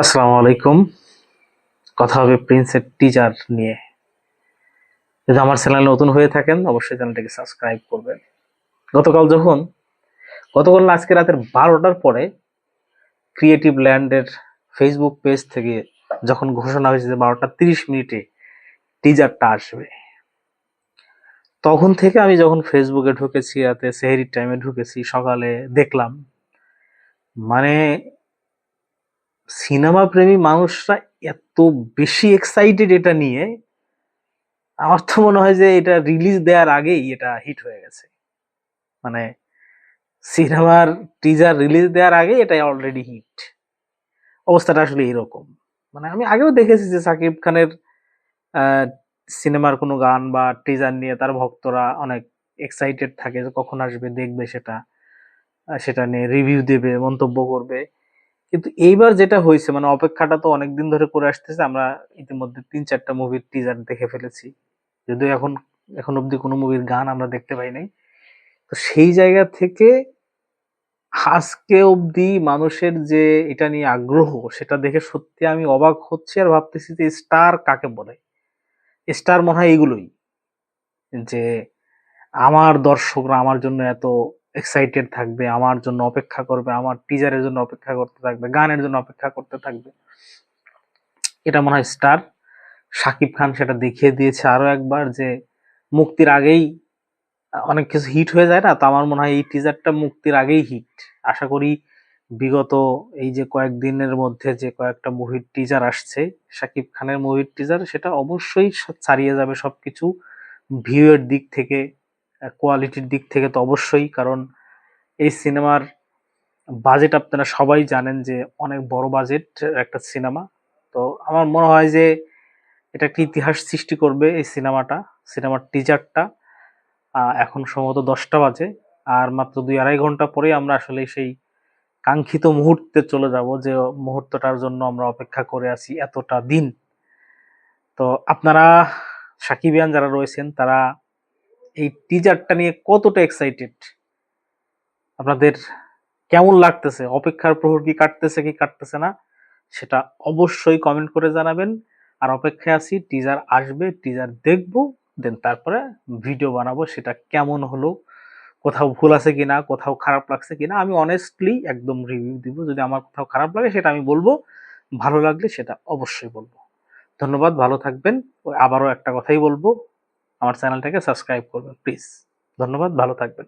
আসসালামু আলাইকুম। কথা হবে প্রিন্সের টিজার নিয়ে। যদি আমার চ্যানেল নতুন হয়ে থাকেন অবশ্যই চ্যানেলটাকে সাবস্ক্রাইব করবেন। গতকাল যখন গতকাল না, আজকে রাতের 12টার পরে ক্রিয়েটিভ ল্যান্ডের ফেসবুক পেজ থেকে যখন ঘোষণা হয়েছে যে 12টা 30 মিনিটে টিজারটা আসবে, তখন থেকে আমি যখন ফেসবুকে ঢুকেছি, রাতে সেহরির টাইমে ঢুকেছি, সকালে দেখলাম মানে সিনেমা প্রেমী মানুষরা এত বেশি এক্সাইটেড এটা নিয়ে। আমার তো মনে হয় যে এটা রিলিজ দেওয়ার আগেই এটা হিট হয়ে গেছে। মানে সিনেমার টিজার রিলিজ দেওয়ার আগে এটা অলরেডি হিট। অবস্থাটা আসলে এরকম। মানে আমি আগেও দেখেছি যে সাকিব খানের সিনেমার কোনো গান বা টিজার নিয়ে তার ভক্তরা অনেক এক্সাইটেড থাকে যে কখন আসবে, দেখবে সেটা, সেটা নিয়ে রিভিউ দেবে, মন্তব্য করবে। কিন্তু এইবার যেটা হয়েছে, মানে অপেক্ষাটা তো অনেকদিন ধরে করে আসতেছে। আমরা ইতিমধ্যে 3-4টা মুভির টিজার দেখে ফেলেছি, যদিও এখন অব্দি কোনো মুভির গান আমরা দেখতে পাই নাই। তো সেই জায়গা থেকে আজকে অবধি মানুষের যে এটা নিয়ে আগ্রহ, সেটা দেখে সত্যি আমি অবাক হচ্ছি আর ভাবতেছি যে স্টার কাকে বলে। স্টার মনে হয় এগুলোই, যে আমার দর্শকরা আমার জন্য এত এক্সাইটেড থাকবে, আমার জন্য অপেক্ষা করবে, আমার টিজারের জন্য অপেক্ষা করতে থাকবে, গানের জন্য অপেক্ষা করতে থাকবে। এটা মনে হয় স্টার। শাকিব খান সেটা দেখিয়ে দিয়েছে আরো একবার যে মুক্তির আগেই অনেক কিছু হিট হয়ে যায় না। তো আমার মনে হয় এই টিজারটা মুক্তির আগেই হিট। আশা করি বিগত এই যে কয়েকদিনের মধ্যে যে কয়েকটা মুভির টিজার আসছে, শাকিব খানের মুভির টিজার, সেটা অবশ্যই ছাড়িয়ে যাবে সবকিছু। ভিউ এর দিক থেকে, কোয়ালিটির দিক থেকে তো অবশ্যই। কারণ এই সিনেমার বাজেট আপনারা সবাই জানেন যে অনেক বড় বাজেট একটা সিনেমা। তো আমার মনে হয় যে এটা একটা ইতিহাস সৃষ্টি করবে এই সিনেমার টিজারটা। এখন সম্ভবত 10টা বাজে, আর মাত্র 2-2.5 ঘন্টা পরে আমরা আসলে সেই কাঙ্ক্ষিত মুহূর্তে চলে যাব, যে মুহূর্তটার জন্য আমরা অপেক্ষা করে আছি এতটা দিন। তো আপনারা সাকিবিয়ান যারা রয়েছেন তারা এই টিজারটা নিয়ে কতটা এক্সাইটেড, আপনাদের কেমন লাগতেছে, অপেক্ষার প্রহর কি কাটতেছে কি কাটতেছে না, সেটা অবশ্যই কমেন্ট করে জানাবেন। আর অপেক্ষায় আছি, টিজার আসবে, টিজার দেখবো, দেন তারপরে ভিডিও বানাবো সেটা কেমন হলো, কোথাও ভুল আছে কিনা, কোথাও খারাপ লাগছে কিনা। আমি অনেস্টলি একদম রিভিউ দিব। যদি আমার কোথাও খারাপ লাগে সেটা আমি বলবো, ভালো লাগলে সেটা অবশ্যই বলবো। ধন্যবাদ, ভালো থাকবেন। আবারও একটা কথাই বলবো, আমার চ্যানেলটাকে সাবস্ক্রাইব করবেন প্লিজ। ধন্যবাদ, ভালো থাকবেন।